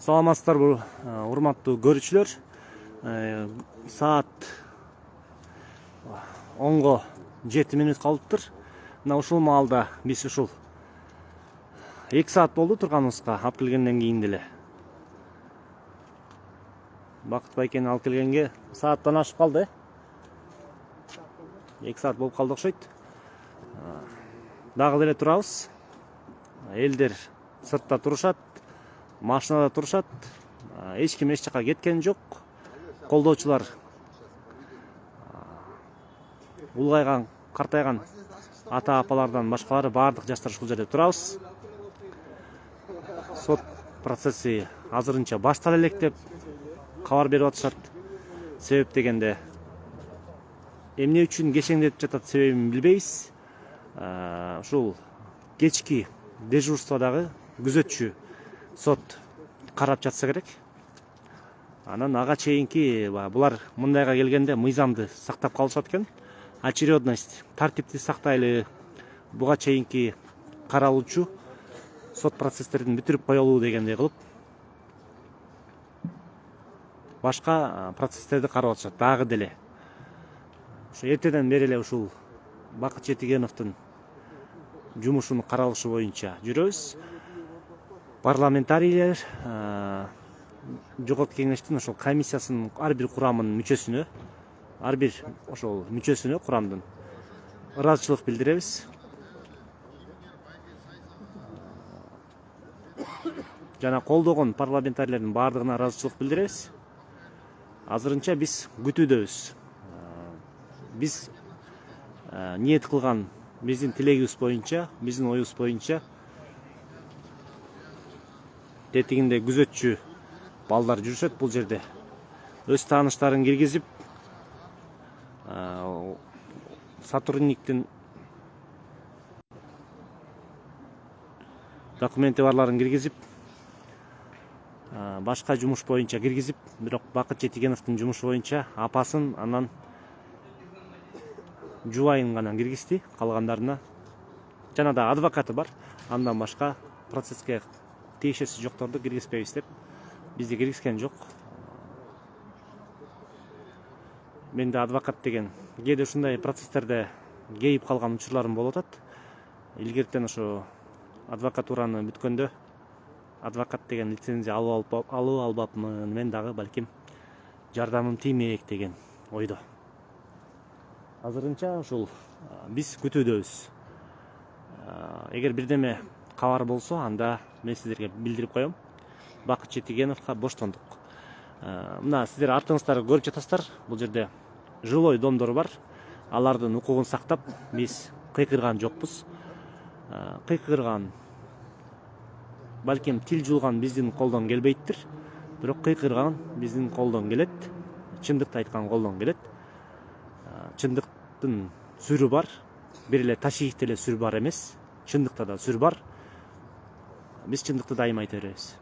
Саламатсыздарбы, урматтуу көрүүчүлөр. Саат 10-го 7 мүнөт калыптыр. Мына ушул маалда биз ушул 2 саат болду турганыбызга алып келгенден кийин деле. Бакыт байкени алып келгенге сааттан ашып калды. 2 саат болуп калды окшойт. Дагы деле турабыз. Элдер сыртта турушат, машинада турушат. Эч ким эч жака кеткен жок. Колдоочулар улгайган, картайган ата-апалардан башкалары бардык жаштар ушул жерде турабыз. Сот процесси азырынча баштала элек деп кабар берип атышат. Себеп дегенде эмне үчүн кечеңдетип жатат себебин билбейбиз. Ушул кечки дежурстводагы күзөтчү сот карап жатса керек. Анан ага чейинки булар мындайга келгенде мыйзамды сактап калышат экен. Очередность, тартипти сактайлы. Буга чейинки каралуучу сот процесстерин бүтүрүп коелу дегендей кылып башка процесстерди карап атышат. Дагы деле ушу эртеден бери эле ушул Бакыт Жетигеновдун жумушунун каралышы боюнча жүрөбүз. Парламентарийлер жогорку кеңештин ошол комиссиясынын ар бир курамынын мүчөсүнө, ар бир ошол мүчөсүнө курамдын ыраазычылык билдиребиз. Жана колдогон парламентарийлердин баардыгына ыраазычылык билдиребиз. Азырынча биз күтүүдөбүз. Биз ниет кылган биздин тилегибиз боюнча, биздин оюбуз боюнча тетигинде күзөтчү балдар жүрүшөт бул жерде. Өз тааныштарын киргизип, сотрудниктин документи барларын киргизип, башка жумуш боюнча киргизип, бирок Бакыт Жетигеновдун жумушу боюнча апасын, анан жубайын гана киргизди, калгандарына жана да адвокаты бар. Андан башка процесске тиешеси жокторду киргизбейбиз деп бизди киргизген жок. Менде адвокат деген кээде ушундай процесстерде кейип калган учурларым болуп атат. Илгертен ошо адвокатураны бүткөндө адвокат деген лицензия алып албапмын, мен дагы балким жардамым тиймек деген ойдо. Азырынча ушул биз күтүүдөбүз. Эгер бирдеме кабар болсо, анда мен сиздерге билдирип коем. Бакыт Жетигеновго боштондук. Мына сиздер артыңыздар көрүп жатасыздар. Бул жерде жилой домдор бар. Алардын укугун сактап биз кыйкырган жокпуз. Кыйкырган, балким тил жулган биздин колдон келбейттир. Бирок кыйкырган биздин колдон келет. Чындыкты айткан колдон келет. Чындыктын сүрү бар. Бир эле Ташиевде эле сүр бар эмес. Чындыкта да сүр бар. Биз чындыкты дайыма айта беребиз.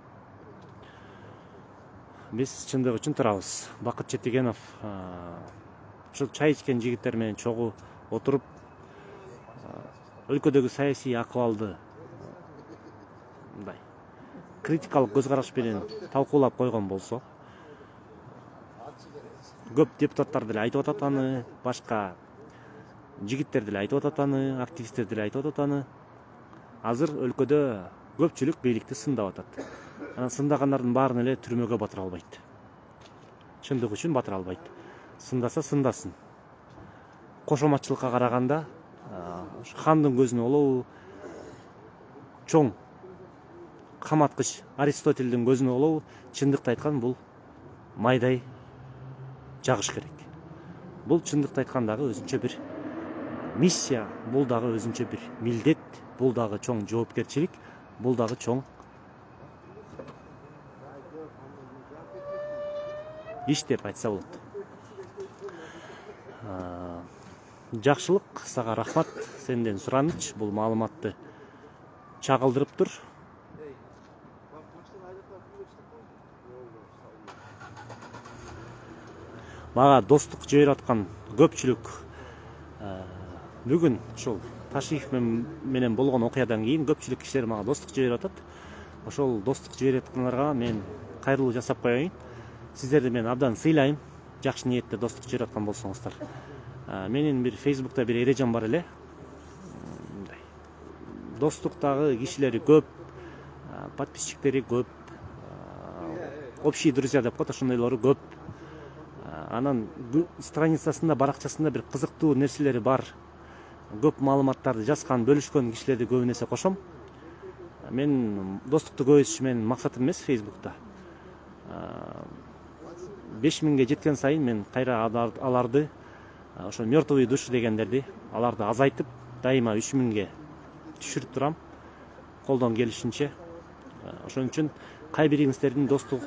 Биз чындык үчүн турабыз. Бакыт Жетигенов ушул чай ичкен жигиттер менен чогуу отуруп өлкөдөгү саясий акыбалды мындай критикалык көз караш менен талкуулап койгон болсо, көп депутаттар деле айтып атат аны, башка жигиттер деле айтып атат аны, активисттер деле айтып атат аны. Азыр өлкөдө көпчүлүк бийликти сындап атат. Анан сындагандардын баарын эле түрмөгө батыра албайт. Чындык үчүн батыра албайт. Сындаса сындасын. Кошоматчылыкка караганда хандын көзүнө олобу, чоң каматкыч Аристотельдин көзүнө олобу, чындыкты айткан бул майдай жагыш керек. Бул чындыкты айткан дагы өзүнчө бир миссия, бул дагы өзүнчө бир милдет, бул дагы чоң жоопкерчилик, бул дагы чоң иш деп айтса болот. Жакшылык, сага рахмат, сенден сураныч, бул маалыматты чагылдырып тур. Мага достук жиберип аткан көпчүлүк бүгүн ушул Ташиев менен болгон окуядан кийин көпчүлүк кишилер мага достук жиберип атат. Ошол достук жиберип аткандарга мен кайрылуу жасап коеюн. Сиздерди мен абдан сыйлайм, жакшы ниетте достук чыгарып аткан болсоңуздар. Менин бир Facebook'та бир эрежем бар эле. Достуктагы кишилери көп, подписчиктери көп, общий друзья деп коет, ошондойлору көп. Анан страницасында, баракчасында бир кызыктуу нерселери бар, көп маалыматтарды жазган, бөлүшкөн кишилерди көбүн эсе кошом. Мен достукту көбөйтүш менин максатым эмес Facebook'та. 5000ге жеткен сайын мен кайра аларды, ошо мертвые души дегендерди, аларды азайтып, дайыма 3000ге түшүрүп турам, колдон келишинче. Ошон үчүн кай бириңиздердин достук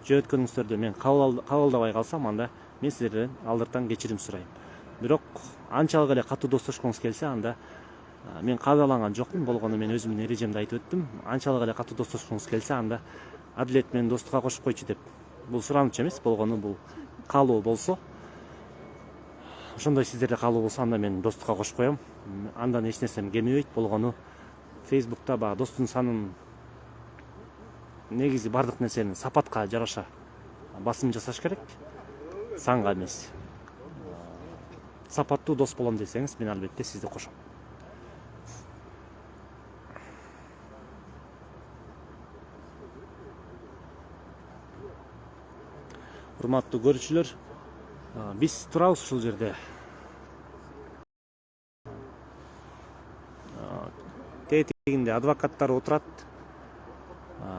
жөнөткөнүңүздөрдү мен кабылдабай калсам, анда мен сиздерден алдыртан кечирим сурайм. Бирок анчалык эле катуу достошкуңуз келсе, анда мен кабылданган жокмун, болгону мен өзүмдүн эрежемди айтып өттүм. Анчалык эле катуу достошкуңуз келсе, анда адилет менен достукка кошуп койчу деп. Бул суранычы эмес, болгону бул каалоо болсо, ошондой сиздерде каалоо болсо, анда мен достукка кошуп коем. Андан эч нерсем кемибейт, болгону Facebook'та баягы достун санын негизи бардык нерсени сапатка жараша басым жасаш керек, санга эмес. Сапаттуу дос болом десеңиз, мен албетте сизди кошом. Урматтуу көрүүчүлөр, биз турабыз ушул жерде. Тетигинде адвокаттар отурат.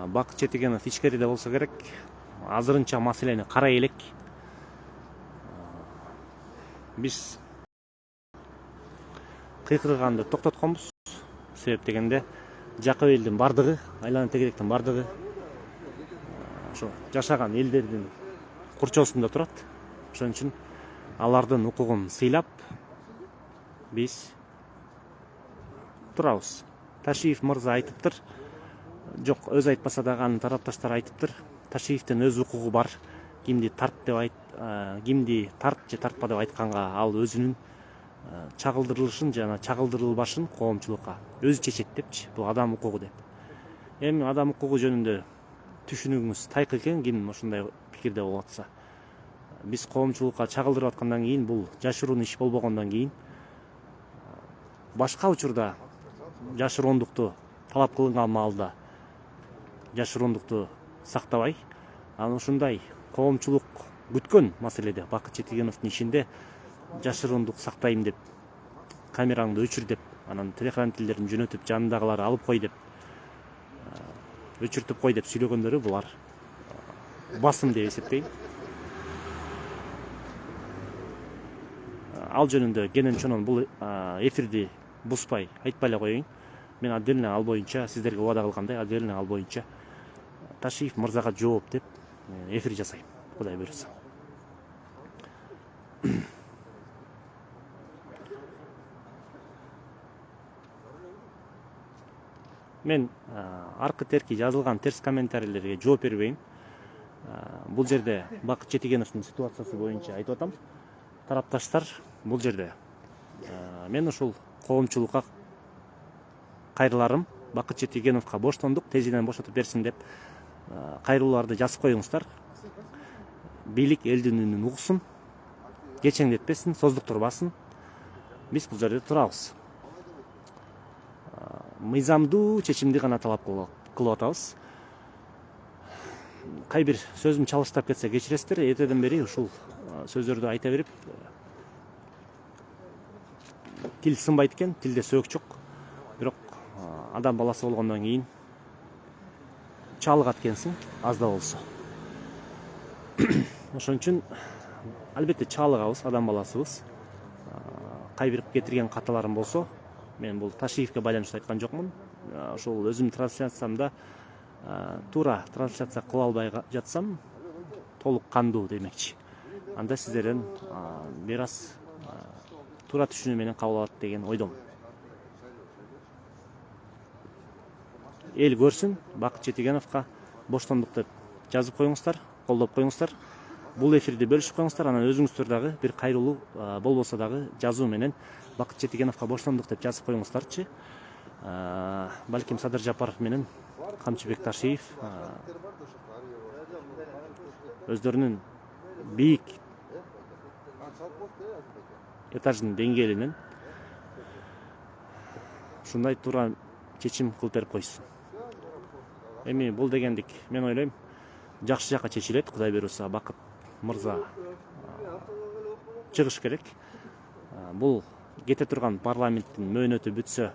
Бакыт Четигенов ичкериде болсо керек. Азырынча маселени карай элек. Биз кыйкырганды токтотконбуз. Себеп дегенде жакып элдин бардыгы, айлана тегеректин бардыгы ошо жашаган элдердин курчоосунда турат. Ошон үчүн алардын укугун сыйлап биз турабыз. Ташиев мырза айтыптыр. Жок, өзү айтпаса дагы анын тарапташтары айтыптыр. Ташиевдин өз укугу бар. Кимди тарт деп кимди тарт же тартпа деп айтканга ал өзүнүн чагылдырылышын жана чагылдырылбашын коомчулукка өзү чечет депчи. Бул адам укугу деп. Эми адам укугу жөнүндө түшүнүгүңүз тайкы экен, ким ошондой пикирде болуп атса. Биз коомчулукка чагылдырып аткандан кийин, бул жашыруун иш болбогондон кийин, башка учурда жашыроондукту талап кылынган маалда жашыроондукту сактабай, анан ушундай коомчулук күткөн маселеде Бакыт Четигеновдун ишинде жашыроондук сактайм деп, камераңды өчүр деп, анан телехранительдерин жөнөтүп, жанындагыларды алып кой деп, өчүртүп кой деп сүйлөгөндөрү булар басым деп эсептейм. Ал жөнүндө кенен чонон бул эфирди бузбай айтпай эле коеюн. Мен отдельно ал боюнча сиздерге убада кылгандай, отдельно ал боюнча Ташиев мырзага жооп деп эфир жасайм, Кудай буйруса. Мен аркы терки жазылган терс комментарийлерге жооп бербейм. Бул жерде Бакыт Четигеновдун ситуациясы боюнча айтып атам. Тарапташтар, бул жерде мен ушул коомчулукка кайрыларым, Бакыт Четигеновго боштондук тезинен бошотуп берсин деп кайрылууларды жазып коюңуздар. Бийлик элдин үнүн угсун, кечеңдетпесин, создуктурбасын. Биз бул жерде турабыз. Мыйзамдуу чечимди гана талап кылып атабыз. Кай бир сөзүм чалыштап кетсе кечиресиздер. Эртеден бери ушул сөздөрдү айта берип тил сынбайт экен, тилде сөөк жок. Бирок адам баласы болгондон кийин чалыгат экенсиң, аз да болсо. Ошон үчүн албетте чалыгабыз, адам баласыбыз. Кай бир кетирген каталарым болсо, мен бул Ташиевге байланыштуу айткан жокмун. Ошол өзүмдүн трансляциямда туура трансляция кыла албай жатсам, толук кандуу демекчи. Анда сиздерден бир аз туура түшүнүү менен кабыл алат деген ойдомун. Эл көрсүн, Бакыт Четигеновго боштондук деп жазып коюңуздар, колдоп коюңуздар. Бул эфирди бөлүшүп коюңуздар, анан өзүңүздөр дагы бир кайрылуу болбосо дагы жазуу менен Бакыт Четигеновго боштондук деп жазып коюңуздарчы. Балким Садыр Жапаров менен Камчыбек Ташиев өздөрүнүн бийик этаждын деңгээлинен ушундай туура чечим кылып берип койсун. Эми бул дегендик мен ойлойм жакшы жакка чечилет. Кудай буйруса Бакыт мырза чыгыш керек. Бул кете турган парламенттин мөөнөтү бүтсө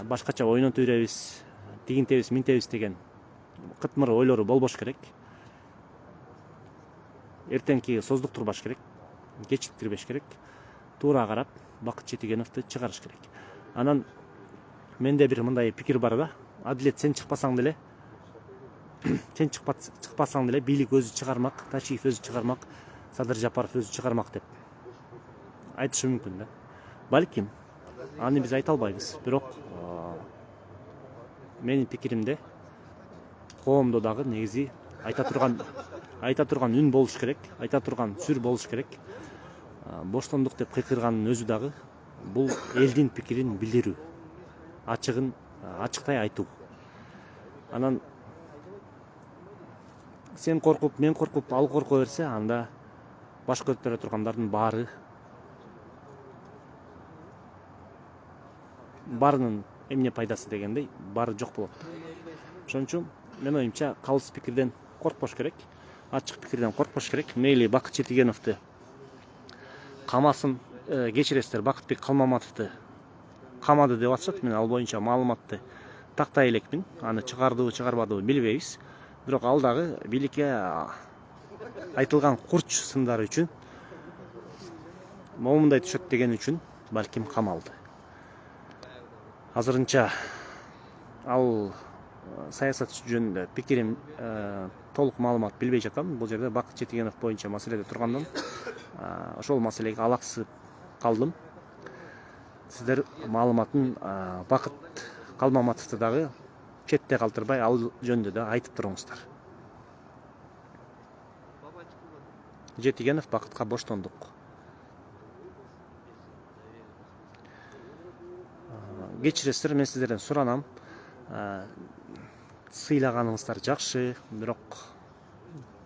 башкача ойнотуп беребиз, тигинтебиз, минтебиз деген кытмыр ойлору болбош керек. Эртеңки создуктурбаш керек, кечиктирбеш керек. Туура карап Бакыт Четигеновду чыгарыш керек. Анан менде бир мындай пикир бар да. Адилет сен чыкпасаң деле, бийлик өзү чыгармак, Ташиев өзү чыгармак, Садыр Жапаров өзү чыгармак деп айтышы мүмкүн да. Балким аны биз айта албайбыз. Бирок менин пикиримде коомдо дагы негизи айта турган үн болуш керек, айта турган сүр болуш керек. Боштондук деп кыйкырганын өзү дагы бул элдин пикирин билдирүү, ачыктай айтуу. Анан сен коркуп, мен коркуп, ал корко берсе, анда баш көтөрө тургандардын баарынын эмне пайдасы дегендей, баары жок болот. Ошон үчүн мен оюмча калыс пикирден коркпош керек, ачык пикирден коркпош керек. Мейли Бакыт Четигеновду камасын, кечиресиздер, Бакытбек Калмаматовду камады деп атышат. Мен ал боюнча маалыматты тактай элекмин. Аны чыгардыбы, чыгарбадыбы билбейбиз. Бирок ал дагы бийликке айтылган курч сындары үчүн, момундай түшөт деген үчүн балким камалды. Азырынча ал саясат жөнүндө пикирим толук маалымат билбей жатам. Бул жерде Бакыт Четигенов боюнча маселеде тургандан ошол маселеге алаксып калдым. Сиздер маалыматын Бакыт Калмаматовду дагы четте калтырбай ал жөнүндө да айтып туруңуздар. Четигенов Бакытка боштондук. Кечиресиздер, мен сиздерден суранам. Сыйлаганыңыздар жакшы, бирок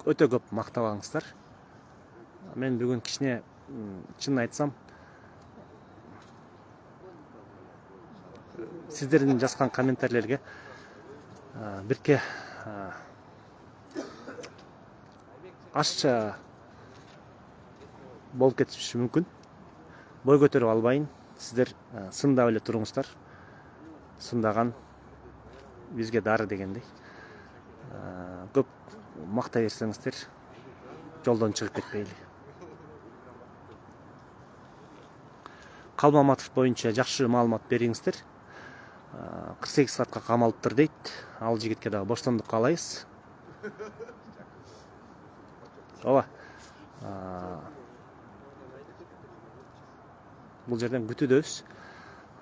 өтө көп мактабаңыздар. Мен бүгүн кичине чынын айтсам, сиздердин жазган комментарийлерге бирке ашча болуп кетиши мүмкүн. Бой көтөрүп албайын. Сиздер сындап эле туруңуздар. Сындаган бизге дары дегендей. Көп макта берсеңиздер, жолдон чыгып кетпейли. Калмаматов боюнча жакшы маалымат бериңиздер. 48 саатка камалыптыр дейт. Ал жигитке дагы боштондук каалайбыз. Ооба. Бул жерден күтүүдөбүз.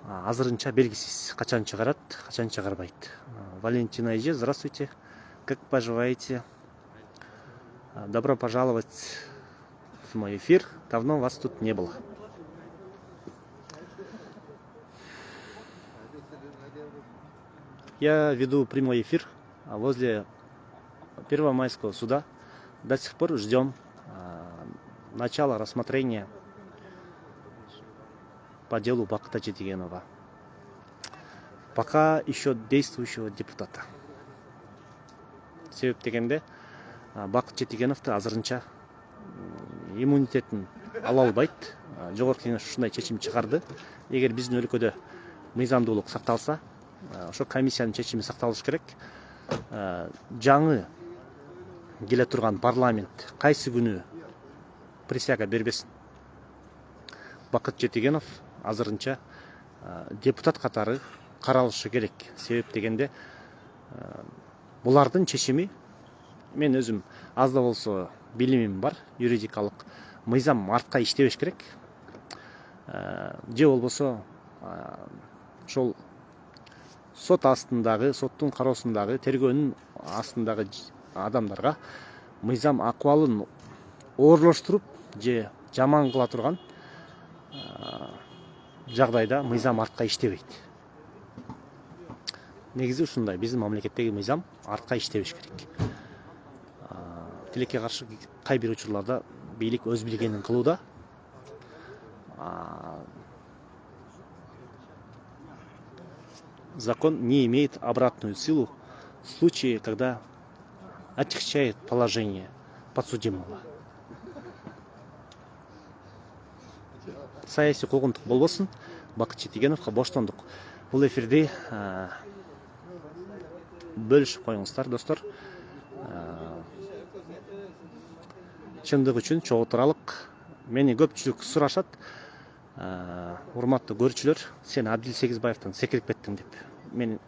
Азырынча белгисиз, качан чыгарат, качан чыгарбайт. Валентина эже, здравствуйте. Как поживаете? Добро пожаловать в мой эфир. Давно вас тут не было. Я веду прямой эфир возле Первомайского суда. До сих пор ждем начала рассмотрения по делу Бакыта Четигенова. Пока еще действующего депутата. Себеп дегенде Бакыт Четигеновду азырынча иммунитетин ала албайт. Жогорку Кеңеш ушундай чечим чыгарды. Эгер биздин өлкөдө мыйзамдуулук сакталса, ошо комиссиянын чечими сакталыш керек. Жаңы келе турган парламент кайсы күнү присяга бербесин, Бакыт Четигенов азырынча депутат катары каралышы керек. Себеп дегенде булардын чечими, мен өзүм аз да болсо билимим бар, юридикалык мыйзам артка иштебеш керек. Же болбосо ошол сот астындагы, соттун кароосундагы, тергөөнүн астындагы адамдарга мыйзам акыбалын оорлоштуруп же жаман кыла турган жагдайда мыйзам артка иштебейт. негизи ушундай, биздин мамлекеттеги мыйзам артка иштебеш керек. Тилекке каршы кай бир учурларда бийлик өз билгенин кылууда. Закон не имеет обратную силу в случае, когда отягчает положение подсудимого. Саясий куугунтук болбосун, Бакыт Четигеновго боштондук. Бул эфирди бөлүшүп коюңуздар, достор. Чындык үчүн чогуу туралык. Мени көпчүлүк сурашат. Урматтуу көрүүчүлөр, сен Абдил Сегизбаевден секирип кеттиң деп. Мен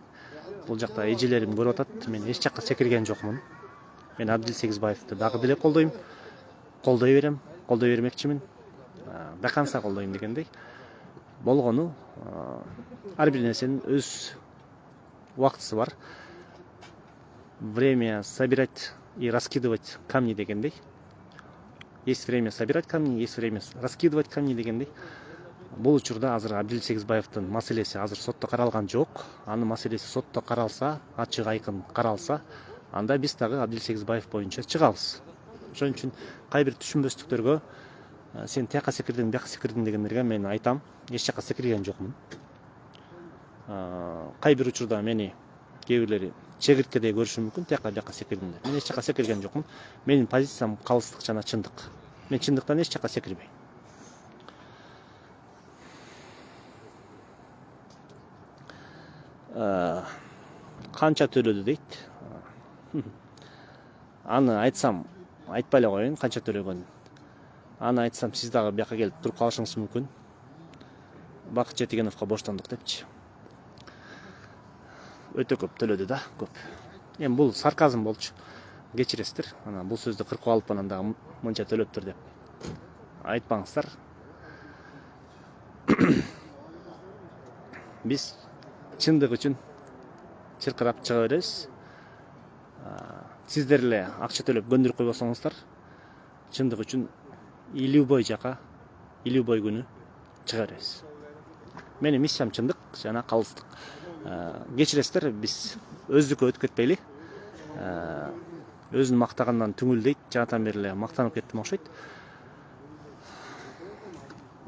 бул жакта эжелерим көрүп атат. Мен эч жакка секирген жокмун. Мен Абдил Сегизбаевди дагы деле колдойм. Колдой берем, колдой бермекчимин. До конца колдойм дегендей. Болгону ар бир нерсенин өз убактысы бар. Время собирать и раскидывать камни дегендей. Есть время собирать камни, есть время раскидывать камни дегендей. Бул учурда азыр Абдил Сегизбаевдин маселеси азыр сотто каралган жок. Анын маселеси сотто каралса, ачык айкын каралса, анда биз дагы Абдил Сегизбаев боюнча чыгабыз. Ошон үчүн кай бир түшүнбөстүктөргө сен тияка секирдиң, бияка секирдиң дегендерге мен айтам, эч жака секирген жокмун. Кай бир учурда мени кээ бирлери чегирткедей көрүшү мүмкүн, тияка бияка секирдим деп. Мен эч жака секирген жокмун. Менин позициям калыстык жана чындык. Мен чындыктан эч жака секирбейм. Канча төлөдү дейт. Аны айтсам, айтпай эле коеюн, канча төлөгөнүн. Аны айтсам, сиз дагы бияка келип туруп калышыңыз мүмкүн. Бакыт Четигеновго боштондук депчи. Өтө көп төлөдү да, көп. Эми бул сарказм болчу. Кечиресиздер. Анан бул сөздү кыркып алып анан дагы мынча төлөптүр деп айтпаңыздар. Биз чындык үчүн чыркырап чыга беребиз. Сиздер эле акча төлөп көндүрүп койбосоңуздар, чындык үчүн и любой жака, и любой күнү чыга беребиз. Менин миссиям чындык жана калыстык. Кечиресиздер, биз өздүккө өтүп кетпейли. Өзүн мактагандан түңүлдейт, жаатан бери эле мактанып кеттим окшойт.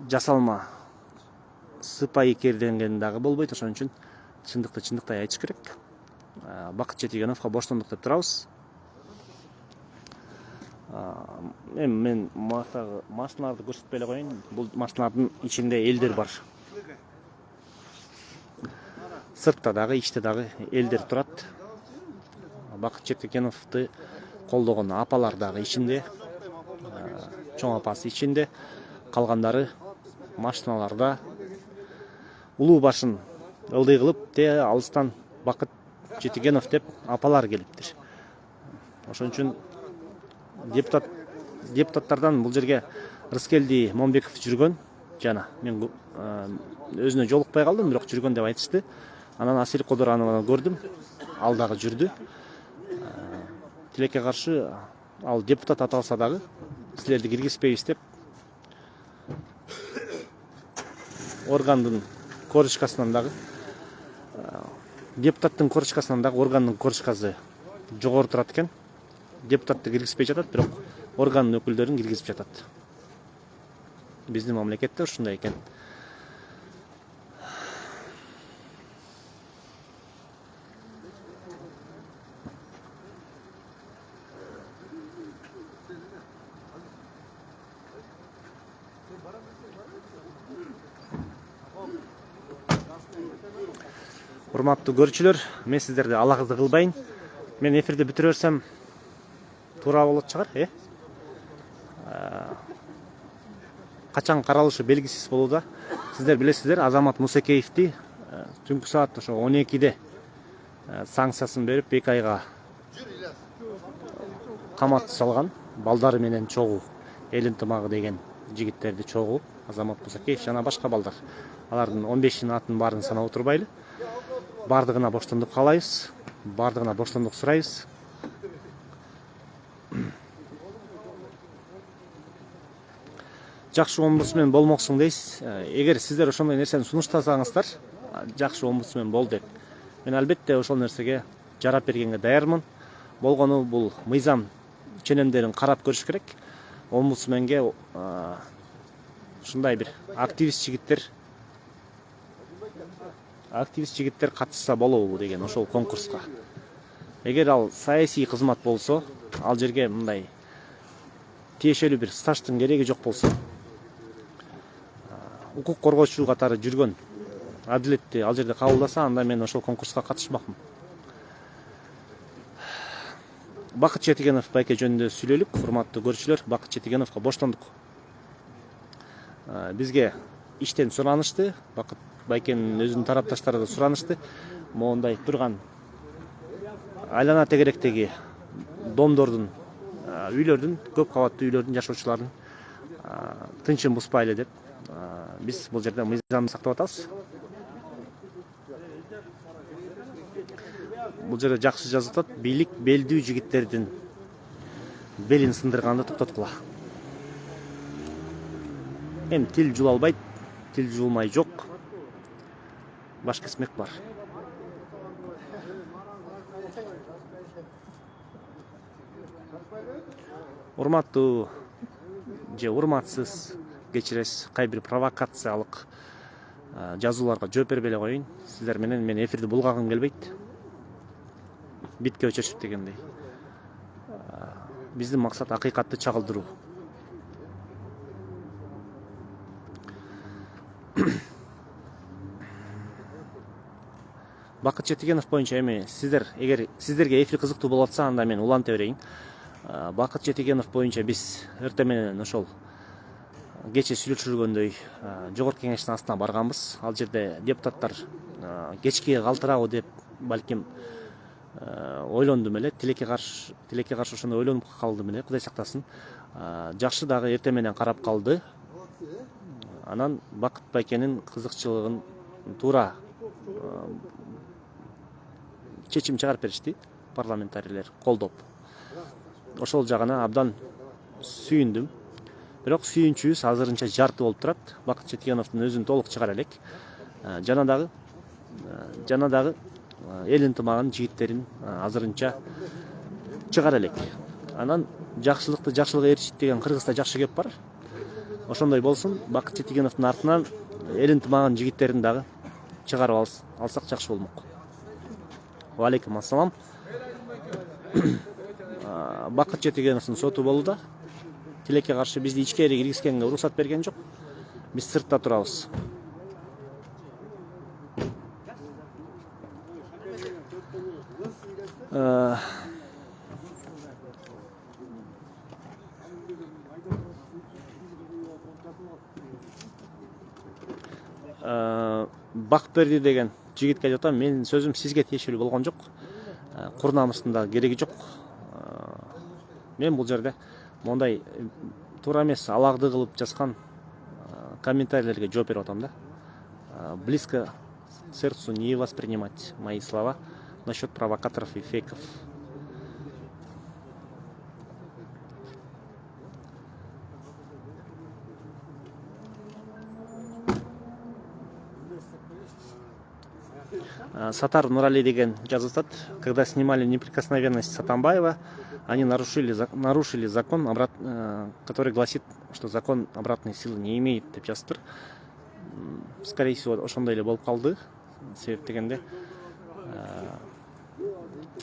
Жасалма сыпайы керденген дагы болбойт, ошон үчүн чындыкты чындыктай айтыш керек. Бакыт Четигеновго боштондук деп турабыз. Эми мен машиналарды көрсөтпөй эле коеюн. Бул машиналардын ичинде элдер бар. Сыртта дагы, ичте дагы элдер турат. Бакыт Четигеновду колдогон апалар дагы ичинде. Чоң апасы ичинде. Калгандары машиналарда улуу башын ылдый кылып, алыстан Бакыт Четигенов деп апалар келиптир. Ошон үчүн депутаттардан бул жерге Рыскелди Момбеков жүргөн жана мен өзүнө жолукпай калдым, бирок жүргөн деп айтышты. Анан Асель Кодоранованы көрдүм, ал дагы жүрдү. Тилекке каршы ал депутат аталса дагы силерди киргизбейбиз деп органдын корочкасынан дагы, депутаттын корочкасынан дагы органдын корочкасы жогору турат экен. Депутатты киргизбей жатат, бирок органдын өкүлдөрүн киргизип жатат. Биздин мамлекетте ушундай экен. Урматтуу көрүүчүлөр, мен сиздерди алагызды кылбайын. Мен эфирди бүтүрө берсем туура болот чыгар, Качан каралышы белгисиз болууда. Сиздер билесиздер, Азамат Мусекеевди түнкү саат ошо 12-де санкциясын берип 2 айга камат салган. Балдары менен чогуу, эл ынтымагы деген жигиттерди чогуу, Азамат Мусекеев жана башка балдар. Алардын 15-ин атын баарын санап отурбайлы. Бардыгына боштондук каалайбыз, бардыгына боштондук сурайбыз. Жакшы омбудсмен болмоксуң дейсиз. Эгер сиздер ошондой нерсени сунуштасаңыздар, жакшы омбудсмен бол деп Мен албетте ошол нерсеге жарап бергенге даярмын. Болгону бул мыйзам ченемдерин карап көрүш керек. Омбудсменге ушундай бир активист жигиттер катышса болобу деген ошол конкурска. Эгер ал саясий кызмат болсо, ал жерге мындай тиешелүү бир стаждын кереги жок болсо, укук коргоочу катары жүргөн адилетти ал жерде кабылдаса, анда мен ошол конкурска катышмакмын. Бакыт Четигенов байке жөнүндө сүйлөйлүк. Урматтуу көрүүчүлөр, Бакыт Четигеновго боштондук бизге иштен суранышты. Бакыт байкенин өзүнүн тарапташтары да суранышты. Моундай турган айлана тегеректеги домдордун, үйлөрдүн, көп кабаттуу үйлөрдүн жашоочуларынын тынчын бузпайлы деп биз бул жерде мыйзамды сактап атабыз. Бул жерде жакшы жазып атат: бийлик белдүү жигиттердин белин сындырганды токтоткула. Эми тил жулалбайт, тил жуулмай жок. Баш кесмек бар. Урматтуу же урматсыз, кечиресиз, кайбир провокациялык жазууларга жооп бербей эле коеюн. Сиздер менен мен эфирди булгагым келбейт. Битке өчөшүп дегендей. Биздин максат акыйкатты чагылдыруу. Бакыт Четигенов боюнча эми эгер сиздерге эфир кызыктуу болуп атса, анда мен уланта берейин. Бакыт Четигенов боюнча биз эртең менен ошол кече сүйлөшүлгөндөй жогорку кеңештин астына барганбыз. Ал жерде депутаттар кечке калтырабы деп балким ойлондум эле. Тилекке каршы ошондой ойлонуп калдым эле. Кудай сактасын. Жакшы дагы эртең менен карап калды. Анан Бакыт байкенин кызыкчылыгын туура чечим чыгарып беришти парламентарийлер колдоп. Ошол жагына абдан сүйүндүм. Бирок сүйүнчүбүз азырынча жарты болуп турат. Бакыт Четигеновдун өзүн толук чыгара элек. Жана дагы эл ынтымагынын жигиттерин азырынча чыгара элек. Анан жакшылыкты жакшылыкка ээрчит деген кыргызда жакшы кеп бар. Ошондой болсун. Бакыт Четигеновдун артынан эл ынтымагынын жигиттерин дагы чыгарып алсак жакшы болмок. Алейкум ассалам. Бакыт Четигеновдун соту болууда. Тилекке каршы бизди ичкери киргизгенге уруксат берген жок. Биз сыртта турабыз. Бакберди деген жигитке айтып атам, менин сөзүм сизге тиешелүү болгон жок. Кур намыстын да кереги жок. Мен бул жерде мондай туура эмес алагды кылып жазган комментарийлерге жооп берип атам да. Близко к сердцу не воспринимать мои слова насчет провокаторов и фейков. Сатар Нурали деген жазып атат: когда снимали неприкосновенность Сатамбаева, они нарушили закон, который гласит, что закон обратной силы не имеет деп жазыптыр. Скорее всего, ошондой эле болуп калды. Себеп дегенде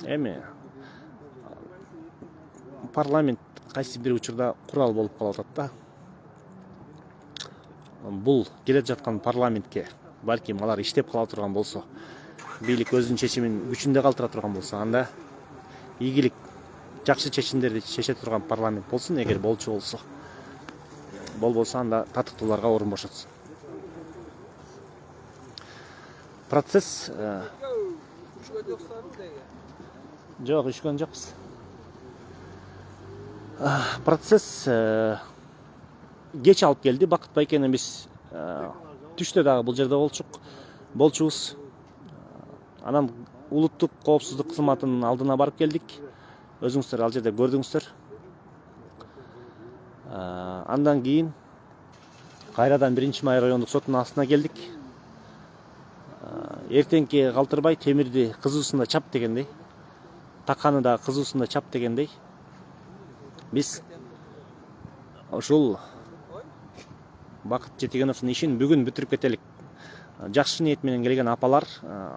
эми парламент кайсы бир учурда курал болуп калып атат да. Бул келе жаткан парламентке балким алар иштеп кала турган болсо, бийлик өзүнүн чечимин күчүндө калтыра турган болсо, анда ийгилик жакшы чечимдерди чече турган парламент болсун. Эгер болчу болсо, болбосо анда татыктууларга орун бошотсун. Процесс жок, ишкөн жокпуз. Процесс кеч алып келди. Бакыт байкени биз түштө дагы бул жерде болчубуз. Анан улуттук коопсуздук кызматынын алдына барып келдик. Өзүңүздөр ал жерде көрдүңүздөр. Андан кийин кайрадан 1-Май райондук сотунун астына келдик. эртеңки калтырбай темирди кызуусунда чап дегендей, таканы да кызуусунда чап дегендей, биз ушул Бакыт Жетигеновдун ишин бүгүн бүтүрүп кетелик. Жакшы ниет менен келген апалар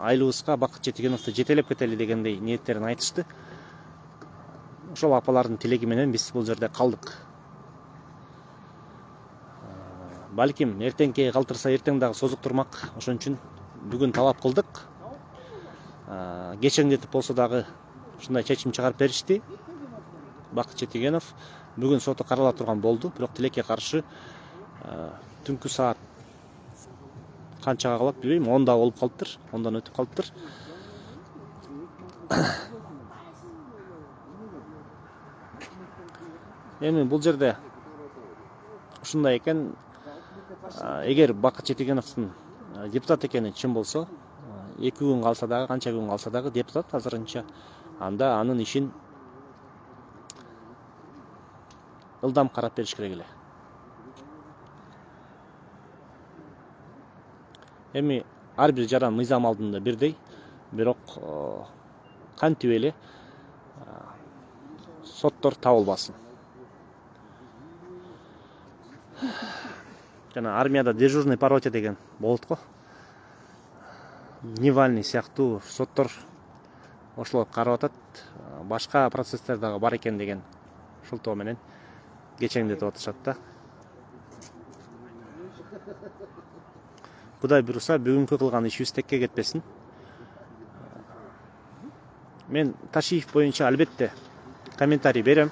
айлыбызга Бакыт Жетигеновду жетелеп кетели дегендей ниеттерин айтышты. Ошол апалардын тилеги менен биз бул жерде калдык. Балким эртеңки калтырса эртең дагы созуктурмак. Ошон үчүн бүгүн талап кылдык. Кечеңдетип болсо дагы ушундай чечим чыгарып беришти. Бакыт Жетигенов бүгүн соту карала турган болду, бирок тилекке каршы түнкү саат канчага калат билбейм, 10да болуп калыптыр, 10дан өтүп калыптыр. Эми бул жерде ушундай экен, эгер Бакыт Жетигеновдун депутат экени чын болсо, 2 күн калса дагы, канча күн калса дагы депутат азырынча, анда анын ишин ылдам карап бериш керек эле. Эми ар бир жаран мыйзам алдында бирдей, бирок кантип эле соттор табылбасын. Жана армияда дежурный по роте деген болот го. Дневальный сыяктуу соттор ошолор карап атат. Башка процесстер дагы бар экен деген шылтоо менен кечеңдетип атышат да. Кудай буйруса, бүгүнкү кылган ишибиз текке кетпесин. Мен Ташиев боюнча албетте комментарий берем.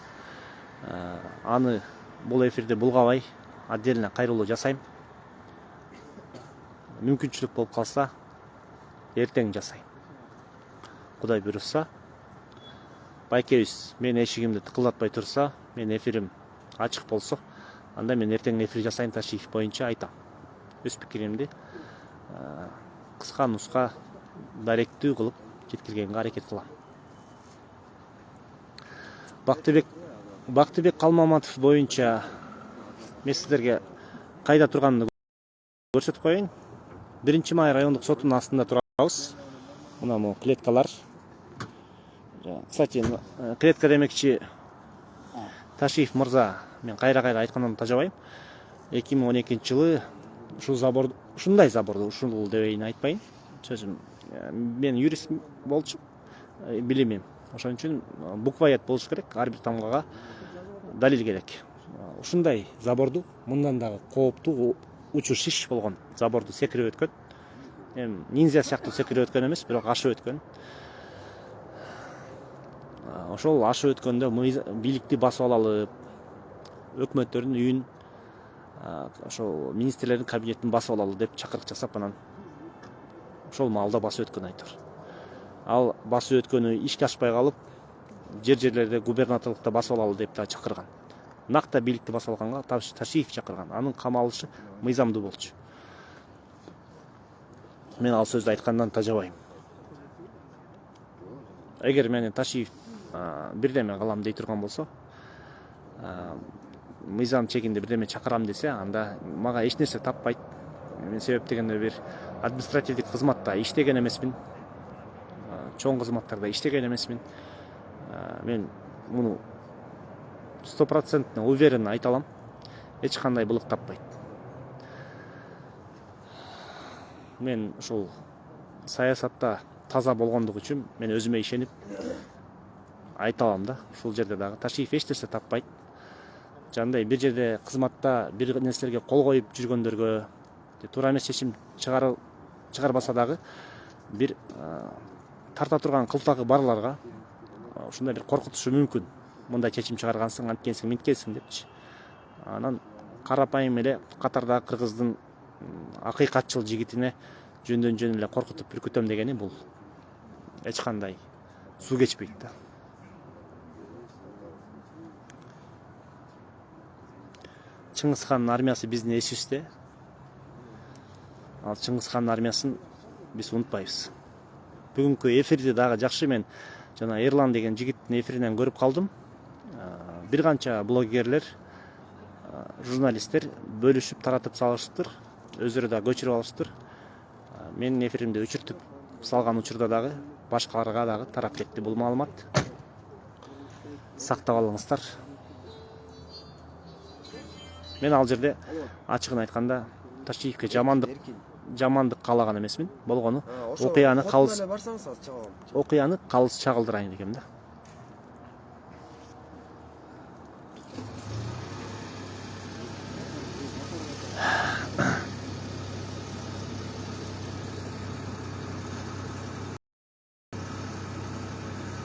Аны бул эфирде булгабай отдельно кайрылуу жасайм. Мүмкүнчүлүк болуп калса, эртең жасайм. Кудай буйруса, байкебиз мен эшигимди тыкылдатпай турса, мен эфирим ачык болсо, анда мен эртең эфир жасайм, Ташиев боюнча айтам. Өз пикиримди кыска нуска даректүү кылып жеткиргенге аракет кылам. Бактыбек Калмаматов боюнча мен сиздерге кайда турганын көрсөтүп коеюн. 1-Май райондук сотунун астында турабыз. Мына могу клеткалар. Кстати, клетка демекчи Ташиев мырза, мен кайра-кайра айткандан тажабайм. 2012-жылы ушул забор, ушундай заборду, ушул дебейин айтпайын. Сөзүм, мен юрист болчу, билимим. Ошон үчүн букваят болуш керек, ар бир тамгага далил керек. Ушундай заборду, мындан дагы кооптуу учу шиш болгон заборду секирип өткөн. Эми ниндзя сыяктуу секирип өткөн эмес, бирок ашып өткөн. Ошол ашып өткөндө бийликти басып алалы, өкмөттөрдүн үйүн, ошол министрлердин кабинетин басып алалы деп чакырык жасап, анан ошол маалда басып өткөн айтор. Ал басып өткөнү ишке ашпай калып, жерлерде губернаторлукта басып алалы деп да чакырган. Накта бийликти басып алганга Ташиев чакырган. Анын камалышы мыйзамдуу болчу. Мен ал сөздү айткандан тажабайм. Эгер мени Ташиев бирдеме кылам дей турган болсо, мыйзам чегинде бирдеме чакырам десе, анда мага эч нерсе таппайт. Мен себеп дегенде бир административдик кызматта иштеген эмесмин. Чоң кызматтарда иштеген эмесмин. Мен муну 100% уверен айта алам. Эч кандай былык таппайт. Мен ушул саясатта таза болгондугу үчүн мен өзүмө ишенип айта алам да. Ушул жерде дагы Ташиев эч нерсе таппайт. Жандай бир жерде кызматта бир нерселерге кол коюп жүргөндөргө, туура эмес чечим чыгарбаса дагы бир тарта турган кылтагы барларга ушундай бир коркутушу мүмкүн. Мындай чечим чыгаргансың, анткенсиң, минткенсиң депчи. Анан карапайым эле катардагы кыргыздын акыйкатчыл жигитине жөндөн эле коркутуп үркүтөм дегени бул эч кандай суу кечпейт да. Чыңгыз хандын армиясы биздин эсибизде. Ал Чыңгыз хандын армиясын биз унутпайбыз. Бүгүнкү эфирди дагы жакшы мен жана Эрлан деген жигиттин эфиринен көрүп калдым. Бир канча блогерлер, журналисттер бөлүшүп таратып салышыптыр. Өздөрү да көчүрүп алышыптыр. Менин эфиримди өчүртүп салган учурда дагы башкаларга дагы тарап кетти бул маалымат. Сактап алыңыздар. Мен ал жерде ачыгын айтканда Ташкентке жамандык каалаган эмесмин. Болгону окуяны калыс чагылдырайын дегем да.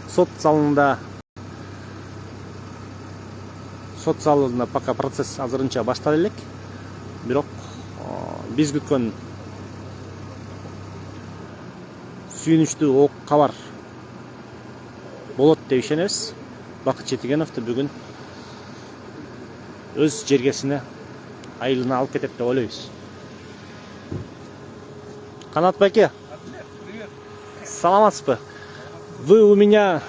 Сот залында пока процесс азырынча башталып элек. Бирок биз күткөн сүйүнүчтүү ок кабар болот деп ишенебиз. Бакыт Жетигеновду бүгүн өз жергесине айылына алып кетет деп ойлойбуз. Канат байке, саламатсызбы? Вы у меня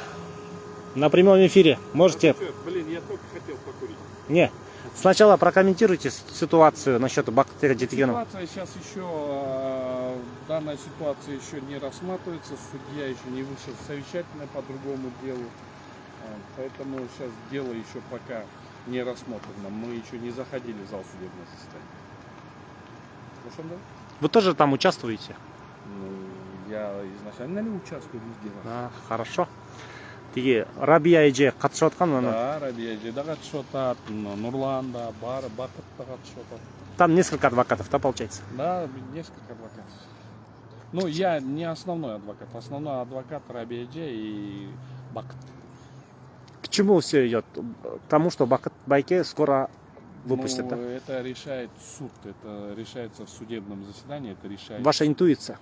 на прямом эфире. Можете... Блин, я только хотел покурить. Не. Сначала прокомментируйте ситуацию насчет Бакыта Жетигенова. Ситуация сейчас еще, данная ситуация еще не рассматривается, судья еще не вышел совещательное по другому делу, поэтому сейчас дело еще пока не рассмотрено, мы еще не заходили в зал судебного заседания. Слушаем, да? Вы тоже там участвуете? Ну, я изначально участвую везде. Хорошо. Тиги Рабия эже катышып аткан аны? Да, Рабия эже да катышып атат, Нурлан да, бар, Бакыт да катышып атат. Там несколько адвокатов, да, получается? Да, несколько адвокатов. Ну, я не основной адвокат. Основной адвокат Рабия эже и Бакыт. К чему все идет? К тому, что Бакыт Байке скоро выпустят, да? Это решает суд, это решается в судебном заседании, это решает... Ваша интуиция?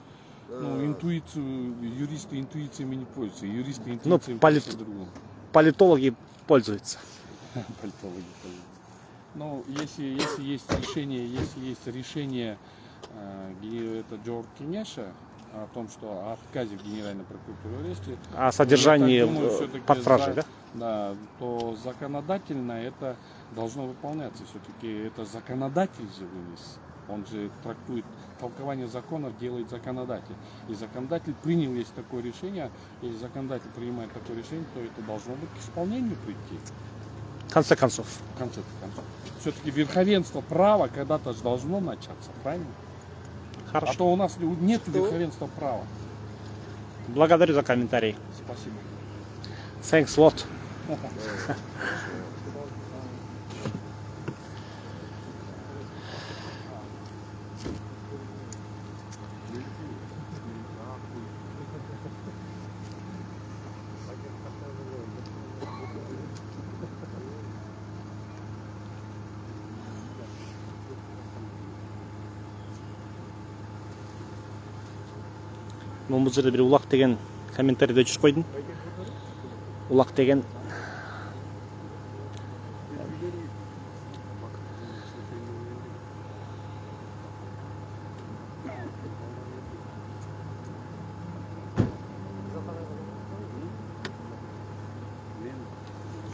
Ну, интуицию, юристы интуициями не пользуются, юристы интуициями пользуются другому. Политологи пользуются. Политологи пользуются. Ну, если есть решение это Джордж Кенеша о том, что о отказе в Генеральной прокуратуре в аресте, о содержании под стражей, да? Да, то законодательно это должно выполняться. Все-таки это законодатель же вынес. Он же трактует, толкование законов делает законодатель. И законодатель принял, если такое решение, если законодатель принимает такое решение, то это должно быть к исполнению прийти. В конце концов. В конце концов. Все-таки верховенство права когда-то же должно начаться, правильно? Хорошо. А то у нас нет верховенства права. Благодарю за комментарий. Спасибо. Thanks a lot. Бұл жерде бір улақ деген комментарийді өчіріп қойдым. Улақ деген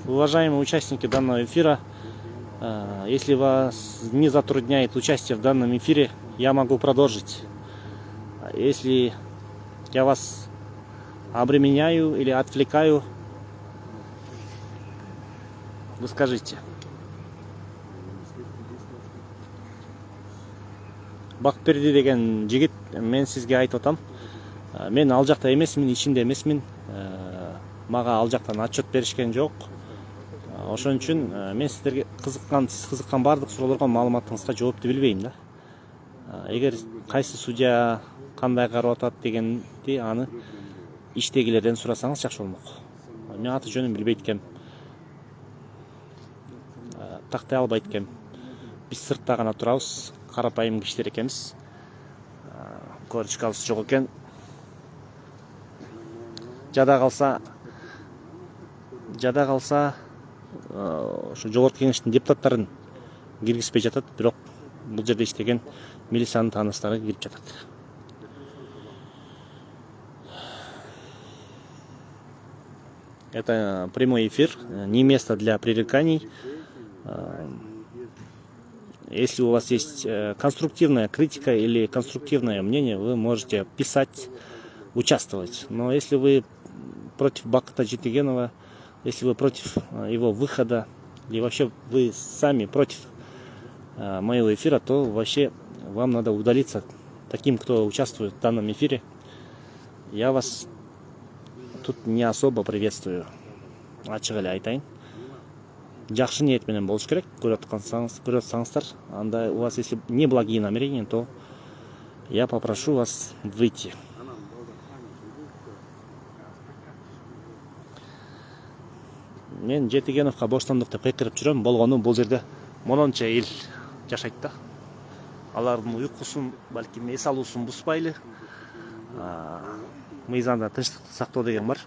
Уважаемые участники данного эфира, если вас не затрудняет участие в данном эфире, я могу продолжить. Если я вас обременяю или отвлекаю, вы скажите. Бакперди деген жигит, мен сизге айтып атам. Мен ал жакта эмесмин, ичинде эмесмин. Мага ал жактан отчет беришкен жок. Ошон үчүн мен сиз кызыккан бардык суроолорго маалыматыңызга жоопты билбейм да. Эгер кайсы судья кандай карап атат дегенди аны иштегилерден сурасаңыз жакшы болмок. Мен аты жөнүн билбейт экем. Тактай албайт экем. Биз сыртта гана турабыз, карапайым кишилер экенбиз. Корочкабыз жок экен. Жада калса ошо жогорку кеңештин депутаттарын киргизбей жатат, бирок бул жерде иштеген милициянын тааныштары кирип жатат. Это прямой эфир, не место для пререканий. Если у вас есть конструктивная критика или конструктивное мнение, вы можете писать участвовать. Но если вы против Бакыта Жетигенова, если вы против его выхода, и вообще вы сами против моего эфира, то вообще вам надо удалиться. Таким, кто участвует в данном эфире, я вас тут не особо приветствую. Ачык эле айтайын. Жакшы ниет менен болуш керек. Көрүп атсаңыздар, анда у вас если не благие намерения, то я попрошу вас выйти. Мен Жетигеновго боштондук деп кыйкырып жүрөм. Болгону бул жерде мононча эл жашайт да. Алардын уйкусун, балким эс алуусун бузбайлы. Мыйзамда тынчтыкты сактоо деген бар.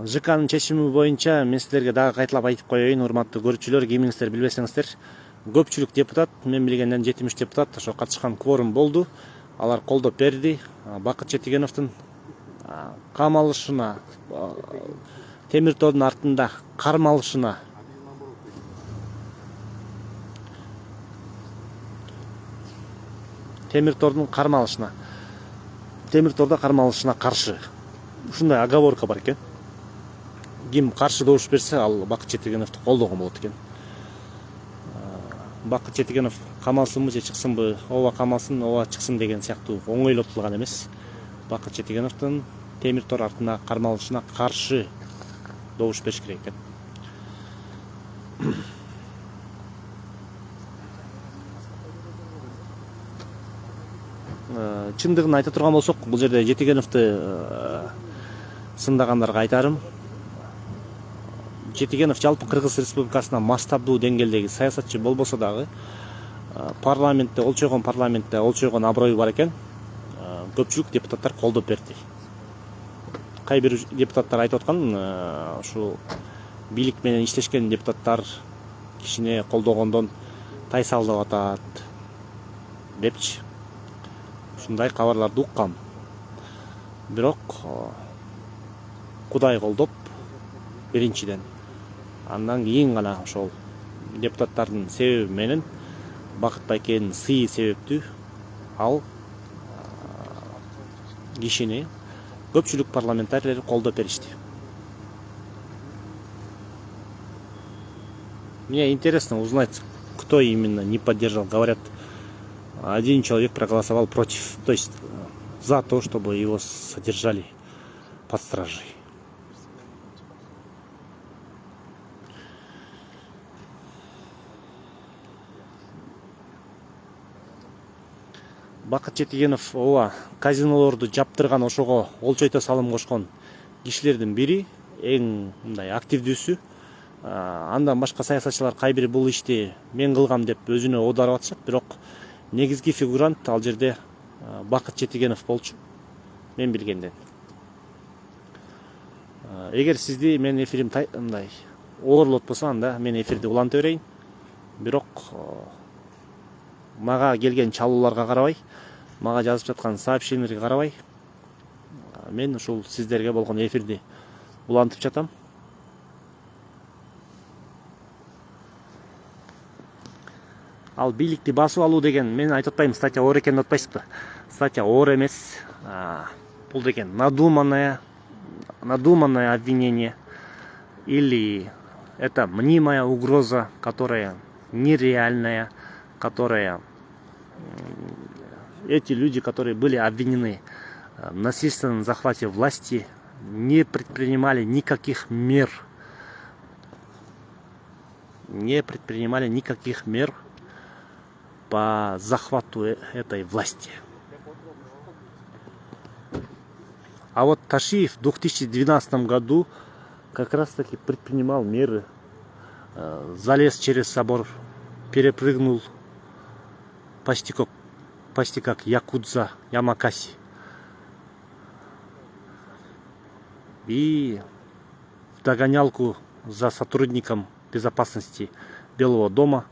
ЖКнын чечими боюнча мен силерге дагы кайталап айтып коеюн, урматтуу көрүүчүлөр, кимиңиздер билбесеңиздер, көпчүлүк депутат, мен билгенден 73 депутат ошо катышкан кворум болду. Алар колдоп берди. Бакыт Жетигеновдун камалышына, темир тордун артында кармалышына темир тордо кармалышына каршы ушундай оговорка бар экен. Ким каршы добуш берсе, ал Бакыт Жетигеновду колдогон болот экен. Бакыт Жетигенов камалсынбы же чыксынбы, ооба камалсын, ооба чыксын деген сыяктуу оңойлотулган эмес. Бакыт Жетигеновдун темир тор артына кармалышына каршы добуш бериш керек экен. Чындыгын айта турган болсок, бул жерде Жетигеновду сындагандарга айтарым. Жетигенов жалпы Кыргыз Республикасына масштабдуу деңгээлдеги саясатчы болбосо дагы, парламентте, олчойгон аброю бар экен. Көпчүлүк депутаттар колдоп берди. Кай бир депутаттар айтып аткан, ушу бийлик менен иштешкен депутаттар кишине колдогондон тайсалдап атат депчи. Ушундай кабарларды уккам. Бирок Кудай колдоп биринчиден, андан кийин гана ошол депутаттардын себеби менен Бакыт байкенин сыйы себептүү ал кишини көпчүлүк парламентарийлер колдоп беришти. Мне интересно узнать, кто именно не поддержал. Говорят, один человек проголосовал против, то есть за то, чтобы его содержали под стражей. Бакыт Жетигенов ооба казинолорду жаптырган, ошого олчойто салым кошкон кишилердин бири, эң мындай активдүүсү. Андан башка саясатчылар кай бири бул ишти мен кылгам деп өзүнө оодарып атышат, бирок негизги фигурант ал жерде Бакыт Жетигенов болчу, мен билгенден. Эгер сизди мен эфирим мындай оорлотпосо, анда мен эфирди уланта берейин. Бирок мага келген чалууларга карабай, мага жазып жаткан сообщениялерге карабай, мен ушул сиздерге болгон эфирди улантып жатам. Ал бийликти басып алуу деген, мен айтып атпайм статья оор экенин атпайсызбы? Статья оор эмес. Бул деген надуманное обвинение, или это мнимая угроза, которая нереальная, которая эти люди, которые были обвинены в насильственном захвате власти, не предпринимали никаких мер. По захвату этой власти. А вот Ташиев в 2012 году как раз таки предпринимал меры. Залез через собор, перепрыгнул почти как якудза Ямакаси. И в догонялку за сотрудником безопасности Белого дома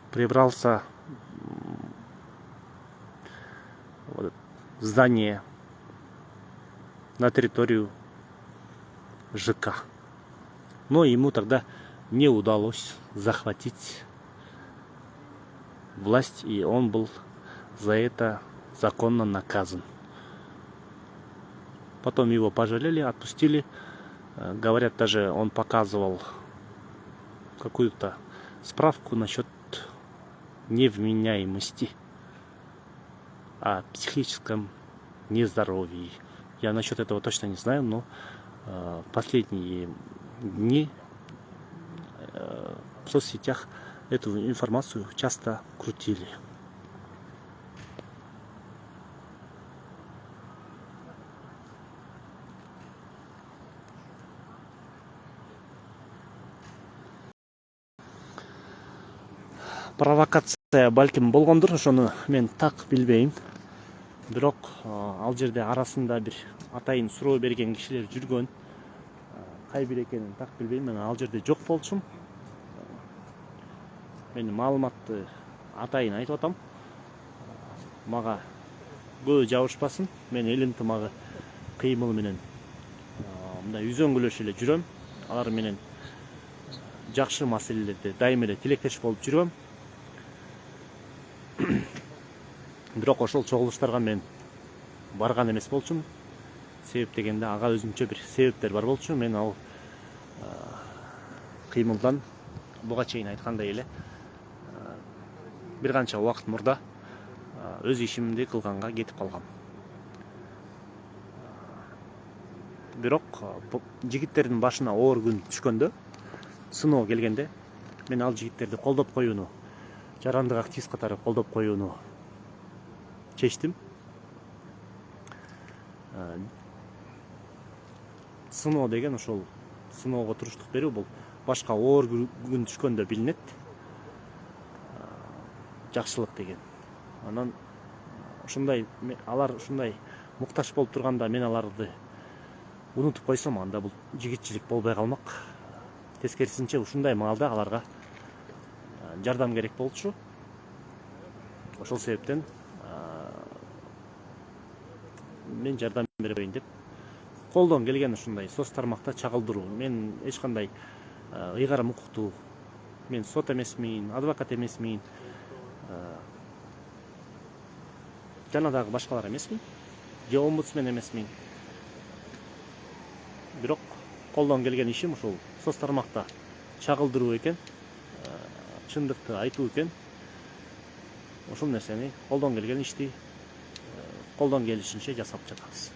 прибрался в здание на территорию ЖК. Но ему тогда не удалось захватить власть, и он был за это законно наказан. Потом его пожалели, отпустили. Говорят, даже он показывал какую-то справку насчет невменяемости, о психическом нездоровье. Я насчет этого точно не знаю, но в последние дни в соцсетях эту информацию часто крутили. Провокация балким болгондур, ошону мен так билбейм. Бирок ал жерде арасында бир атайын суроо берген кишилер жүргөн. Кайбир экенин так билбейм, мен ал жерде жок болчумун. Мен маалыматты атайын айтып атам. Мага көбү жабышпасын. Мен эл ынтымагы кыймыл менен мындай үзөңгүлөшүп эле жүрөм. Алар менен жакшы маселелерде дайым эле тилектеш болуп жүрөм. Бирок ошол чогулуштарга мен барган эмес болчумун. Себеп дегенде ага өзүнчө бир себептер бар болчу. Мен ал кыймылдан буга чейин айткандай эле бир канча убакыт мурда өз ишимди кылганга кетип калгам. Бирок жигиттердин башына оор күн түшкөндө, сыноо келгенде, мен ал жигиттерди колдоп коюуну, жарандык активист катары колдоп коюуну чечтим. Сыноо деген ошол сыноого туруштук берүү, бул башка оор күн түшкөндө билинет. Жакшылык деген. Анан ушундай алар ушундай муктаж болуп турганда мен аларды унутуп койсом, анда бул жигитчилик болбой калмак. Тескерисинче ушундай маалда аларга жардам керек болчу. Ошол себептен мен жардам бербейин деп колдон келген ушундай соц тармакта чагылдыруу. Мен эч кандай ыйгарым укуктуу, мен сот эмесмин, адвокат эмесмин, жана дагы башкалар эмесмин, же омбудсмен эмесмин. Бирок колдон келген ишим ушул соц тармакта чагылдыруу экен, чындыкты айтуу экен. Ошол нерсени, колдон келген ишти колдон келишинче жасап жатабыз.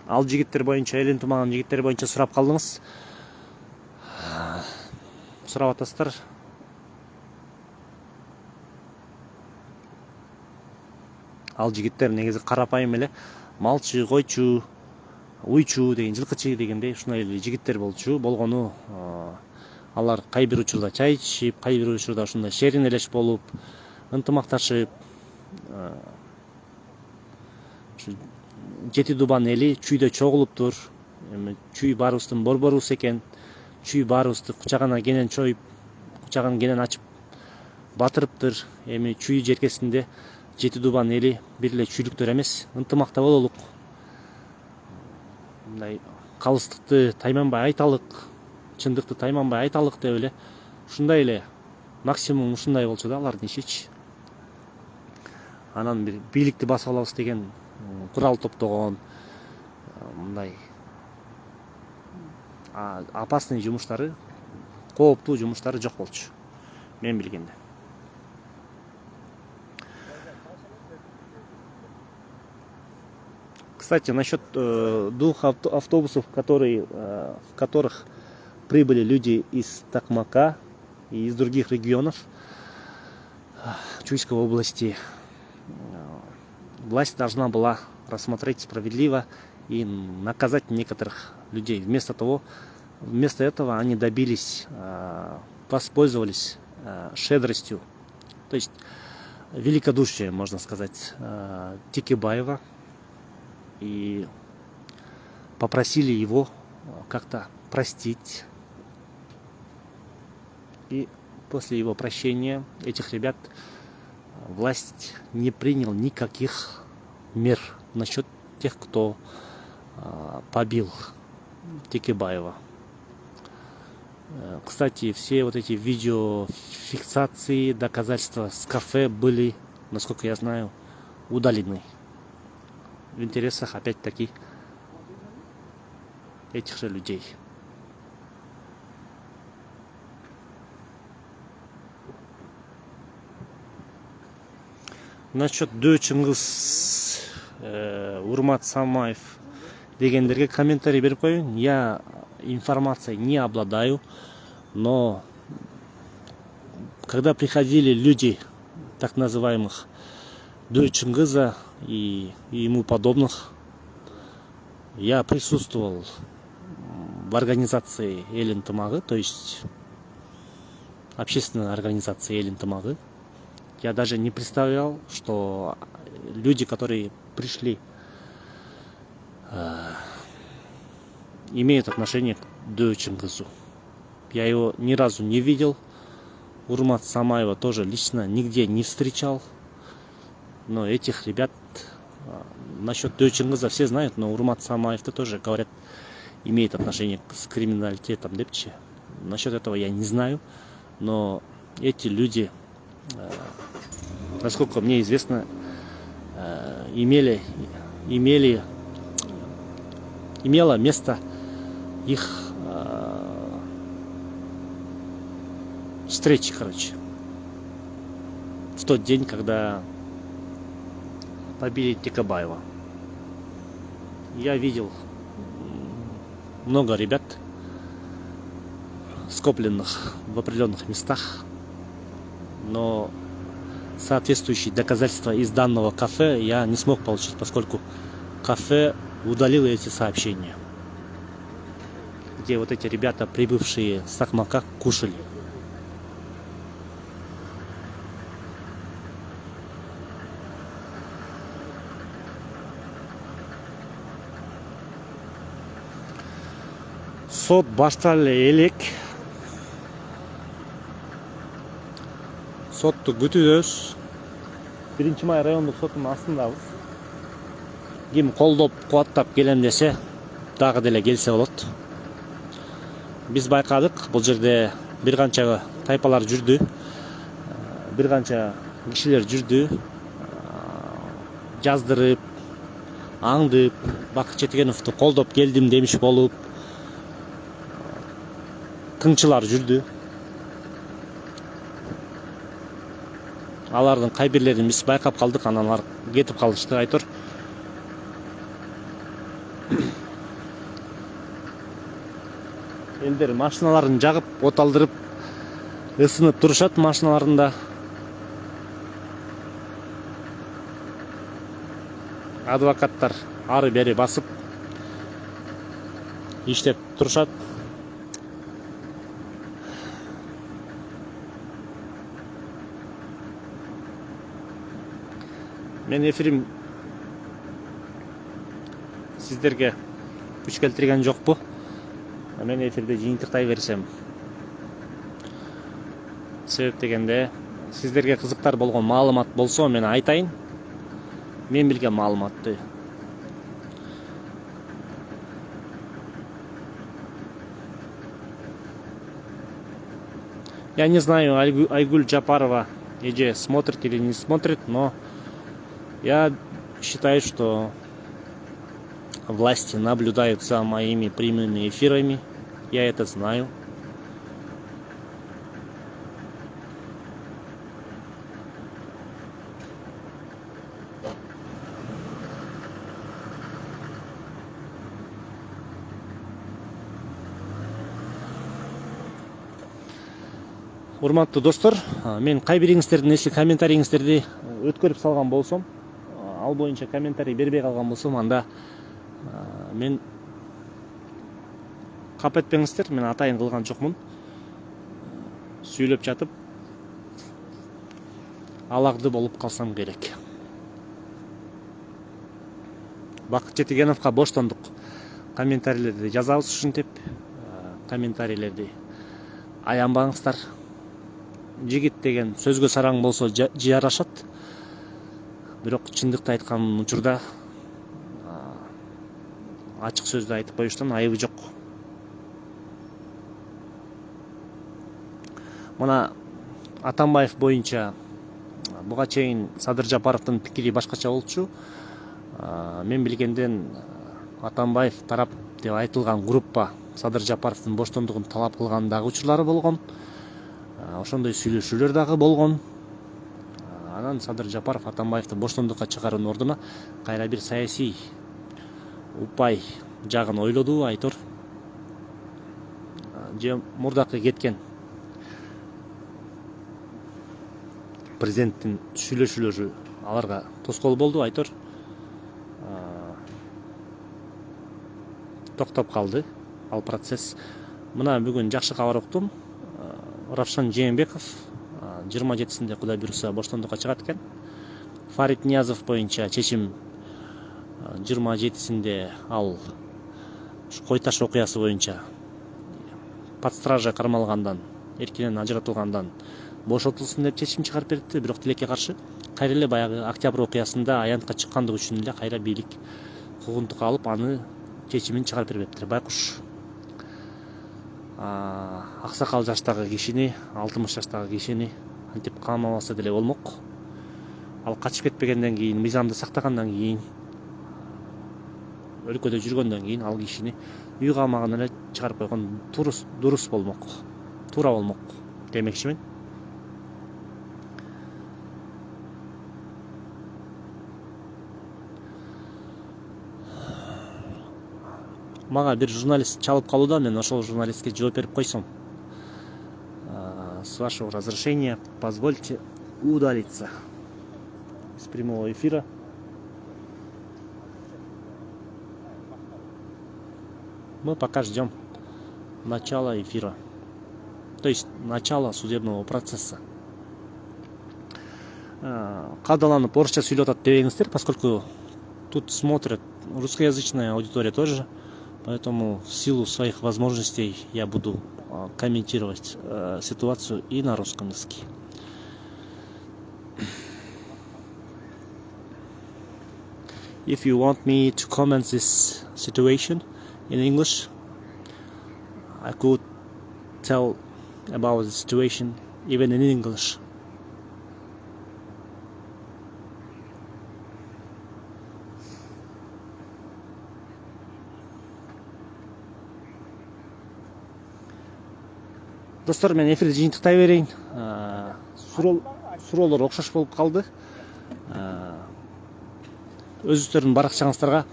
Ал жигиттер боюнча, эл ынтымагынын жигиттери боюнча сурап калдыңыз. Сурап атасыздар. Ал жигиттер негизи карапайым эле малчы, койчу, уйчу деген, жылкычы дегендей ушундай эле жигиттер болгону. Алар кайбир учурда чай ичип, кайбир учурда ушундай шерин элеш болуп, ынтымакташып, Жети Дубан эли чүйдө чогулуптур. Чүй баарыбыздын борборубуз экен. Чүй баарыбызды кучагына кенен чоюп, кучагын кенен ачып батырыптыр. Эми чүй жеркесинде Жети Дубан эли бир эле чүйлүктөр эмес, ынтымакта бололук. Мындай калыстыкты тайманбай айталык, чындыкты тайманбай айталык деп эле ушундай эле максимум ушундай болчу да алардын ишичи. Анан бир бийликти басып алабыз деген курал топтогон, мындай опасный жумуштары, кооптуу жумуштары жок болчу, мен билгенде. Кстати, насчет двух автобусов, в которых прибыли люди из Токмака и из других регионов Чуйской области, власть должна была рассмотреть справедливо и наказать некоторых людей. Вместо этого они воспользовались щедростью, то есть великодушием, можно сказать, Текебаева, и попросили его как-то простить. И после его прощения этих ребят власть не принял никаких мер насчет тех, кто побил Текебаева. Кстати, все вот эти видеофиксации, доказательства с кафе были, насколько я знаю, удалены. В интересах, опять-таки, этих же людей. Насчет Дөчүнгүз, Урмат Самаев дегендерге комментарий беріп қояйын. Я информацией не обладаю, но когда приходили люди, так называемых Дөчүнгүза и ему подобных, я присутствовал в организации Эл ынтымагы, то есть общественной организации Эл ынтымагы. Я даже не представлял, что люди, которые пришли, имеют отношение к Дөчүнгүзу. Я его ни разу не видел. Урмат Самаева тоже лично нигде не встречал. Но этих ребят насчет Дөчүнгүза все знают, но Урмат Самаев-то тоже, говорят, имеет отношение с криминалитетом Депче. Насчет этого я не знаю. Но эти люди, насколько мне известно, имело место их встречи, короче, в тот день, когда побили Текебаева. Я видел много ребят, скопленных в определенных местах, но соответствующие доказательства из данного кафе я не смог получить, поскольку кафе удалило эти сообщения, где вот эти ребята, прибывшие с Акмака, кушали. Сот башталып элек. Сотты күтүбүз. 1-май райондук сотунун астындабыз. Ким колдоп, кубаттап келем десе, дагы деле келсе болот. Биз байкадык, бул жерде бир канча тайпалар жүрдү. Бир канча кишилер жүрдү. Жаздырып, аңдып, Бакыт Четигеновду колдоп келдим демиш болуп, тыңчылар жүрдү. Алардын кай бирлерин биз байкап калдык, анан алар кетип калышты айтор. Элдер машиналарын жагып, от алдырып, ысынып турушат машиналарында. Адвокаттар ары бери басып иштеп турушат. Мен эфирим сиздерге күч келтирген жокпу. Мен эфирде жыйынтыктай берсем. Себеп дегенде, сиздерге кызыктар болгон маалымат болсо, мен айтайын. Мен билген маалыматты. Я не знаю, Айгуль Джапарова Эже смотрит или не смотрит, но я считаю, что власти наблюдают за моими прямыми эфирами. Я это знаю. Урматтуу достор, мен кай бириңиздердин эски комментарийиңиздерди өткөрүп салган болсом, ал боюнча комментарий бербей калган болсом, анда мен капа этпеңиздер, мен атайын кылган жокмун. Сүйлөп жатып аларды болуп калсам керек. Бакыт Четигеновго боштондук комментарийлерди жазабыз ушинтип. Комментарийлерди аянбаңыздар. Жигит деген сөзгө сараң болсо жарашат. Бирок чындыкты айткан учурда ачык сөздү айтып коюштан айыбы жок. Мына Атамбаев боюнча буга чейин Садыр Жапаровдун пикири башкача болчу. Мен билгенден Атамбаев тарап деп айтылган группа Садыр Жапаровдун боштондугун талап кылган дагы учурлары болгон. Ошондой сүйлөшүүлөр дагы болгон. Анан Садыр Жапаров Атамбаевди боштондукка чыгаруунун ордуна кайра бир саясий упай жагын ойлоду айтор. Же мурдакы кеткен президенттин сүйлөшүүлөрү аларга тоскоол болду айтор. Токтоп калды ал процесс. Мына бүгүн жакшы кабар уктум. Равшан Жээнбеков 27-синде Кудай буйруса боштондукка чыгат экен. Фарид Ниязов боюнча чечим 27-синде ал Кой Таш окуясы боюнча под стража кармалгандан, эркинен ажыратылгандан бошотулсын деп чечим чыгарып берди. Бирок тилекке каршы кайра эле баягы октябрь окуясында аянтка чыккандыгы үчүн эле кайра бийлик куугунтукка алып аны чечимин чыгарып бербептир. Байкуш аксакал жаштагы кишини, 60 жаштагы кишини антип камабаса деле болмок. Ал качып кетпегенден кийин, мыйзамды сактагандан кийин, өлкөдө жүргөндөн кийин ал кишини үй камагына эле чыгарып койгон дурус болмок. Туура болмок демекчимин. Мага бир журналист чалып калууда, мен ошол журналистке жооп берип койсом. С вашего разрешения позвольте удалиться из прямого эфира. Мы пока ждем начала эфира, то есть начала судебного процесса. Кадаланып орысча сүйлөп атат дебеңиздер, поскольку тут смотрят русскоязычная аудитория тоже, поэтому в силу своих возможностей я буду комментировать ситуацию и на русском языке. If you want me to comment this situation in English, I could tell about the situation even in English. Достор, мен эфирди жыйынтыктай берейин. Суроолор окшош болуп калды. Өзүңүздөрдүн баракчаңыздарга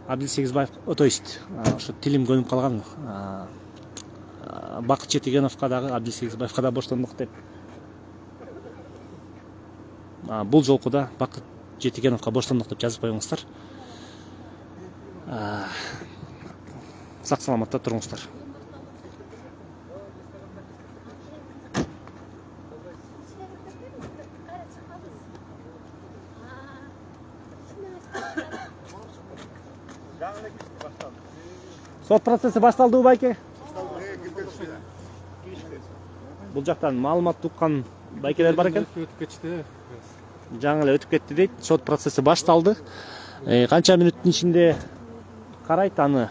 Абдил Сегизбаев, то есть ошо тилим көнүп калган, Бакыт Четигеновго дагы, Абдил Сегизбаевго да боштондук деп. Бул жолку да Бакыт Четигеновго боштондук деп жазып коюңуздар. Сак саламатта туруңуздар. Сот процесси башталды байке? Бул жактан маалымат уккан байкелер бар экен. Жаңы эле өтүп кетти дейт. Сот процесси башталды. Канча мүнөттүн ичинде карайт, аны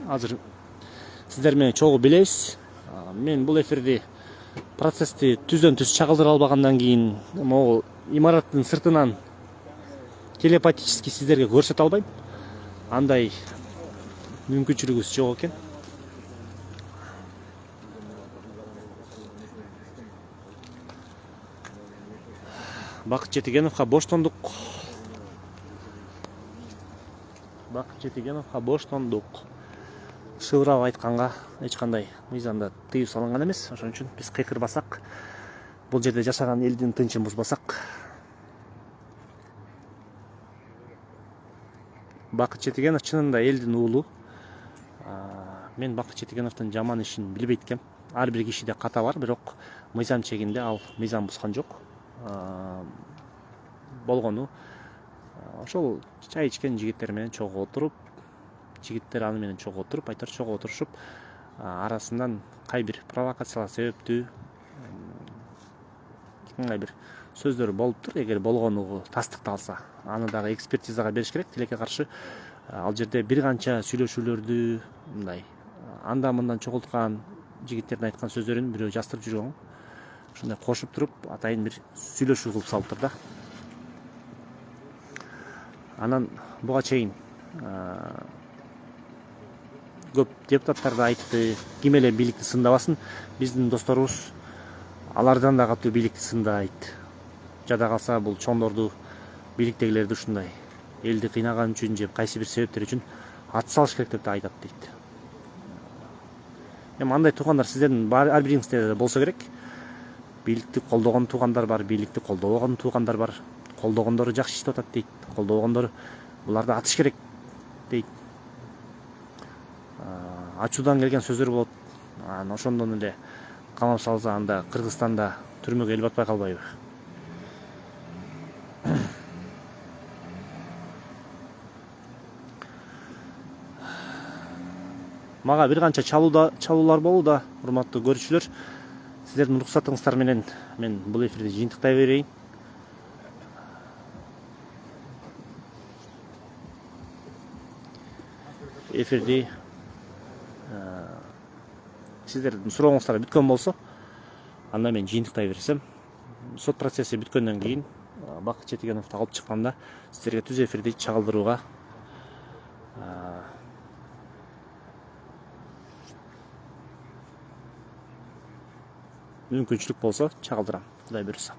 азыр сиздер менен чогуу билебиз. Мен бул эфирди процессти түздөн түз чагылдыра албагандан кийин могул имараттын сыртынан телепатически сиздерге көрсөтө албайм. Андай мүмкүнчүлүгүбүз жок экен. Бакыт Четигеновго боштондук. Бакыт Четигеновго боштондук. Шыбырап айтканга эч кандай мыйзамда тыюу салынган эмес. Ошон үчүн биз кыйкырбасак, бул жерде жашаган элдин тынчын бузбасак. Бакыт Четигенов чынында элдин уулу. Мен Бакыт Четигеновдун жаман ишин билбейт экем. Ар бир кишиде ката бар, бирок мыйзам чегинде ал мыйзам бузган жок. Болгону ошол чай ичкен жигиттер менен чогуу отуруп, жигиттер аны менен чогуу отуруп, айтор чогуу отурушуп, арасынан кайбир провокациялар себептүү, кандай бир сөздөрү болуптур. Эгер болгону тастыкталса, аны дагы экспертизага бериш керек. Тилекке каршы ал жерде бир канча сүйлөшүүлөрдү мындай анда мындан чогулткан жигиттердин айткан сөздөрүн бирөө жастырып жүргөн. Ушундай кошуп туруп атайын бир сүйлөшүү кылып салыптыр да. Анан буга чейин көп депутаттар да айтты, ким эле бийликти сындабасын, биздин досторубуз алардан да катуу бийликти сындайт. Жада калса бул чоңдорду, бийликтегилерди ушундай элди кыйнаган үчүн же кайсы бир себептер үчүн ат салыш керек деп айтат дейт. Эми андай туугандар сиздердин ар бириңизде болсо керек. Бийликти колдогон туугандар бар, бийликти колдобогон туугандар бар. Колдогондору жакшы иштеп атат дейт, колдобогондору буларды атыш керек дейт. Ачуудан келген сөздөр болот. Ошондон эле камап салса, анда Кыргызстанда түрмөгө эл батпай калбайбы? Мага бир канча чалуулар болууда, урматтуу көрүүчүлөр. Сиздердин уруксатыңыздар менен мен бул эфирди жыйынтыктай берейин. Эфирди сиздердин сурооңуздар бүткөн болсо, анда мен жыйынтыктай берсем. Сот процесси бүткөндөн кийин Бакыт Четигеновду алып чыкканда сиздерге түз эфирди чагылдырууга мүмкүнчүлүк болсо чагылдырам, Кудай буйрса.